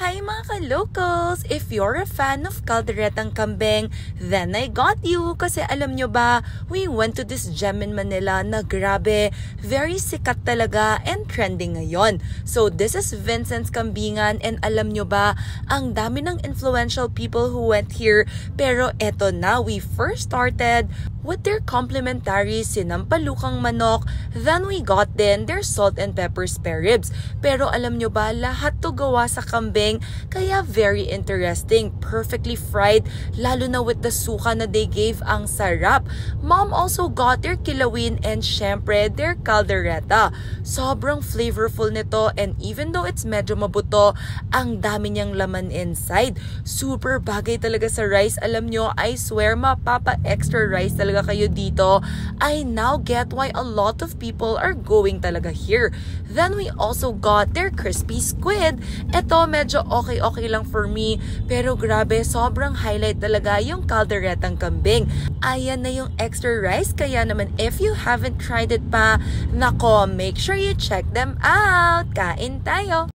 Hi mga ka-locals! If you're a fan of Calderetang Kambing, then I got you! Kasi alam nyo ba, we went to this gem in Manila na grabe, very sikat talaga and trending ngayon. So this is Vincent's Kambingan and alam nyo ba, ang dami ng influential people who went here. Pero eto na, we first started with their complimentary sinampalukang manok, then we got then their salt and pepper spare ribs. Pero alam nyo ba, lahat to gawa sa kambing, kaya very interesting, perfectly fried, lalo na with the suka na they gave, ang sarap. Mom also got their kilawin and syempre their caldereta. Sobrang flavorful nito and even though it's medyo mabuto, ang dami niyang laman inside. Super bagay talaga sa rice, alam nyo, I swear mapapa-extra rice talaga kayo dito. I now get why a lot of people are going talaga here. Then we also got their crispy squid. Ito medyo okay lang for me, pero grabe, sobrang highlight talaga yung calderetang kambing. Ayan na yung extra rice, kaya naman if you haven't tried it pa, nako, make sure you check them out. Kain tayo!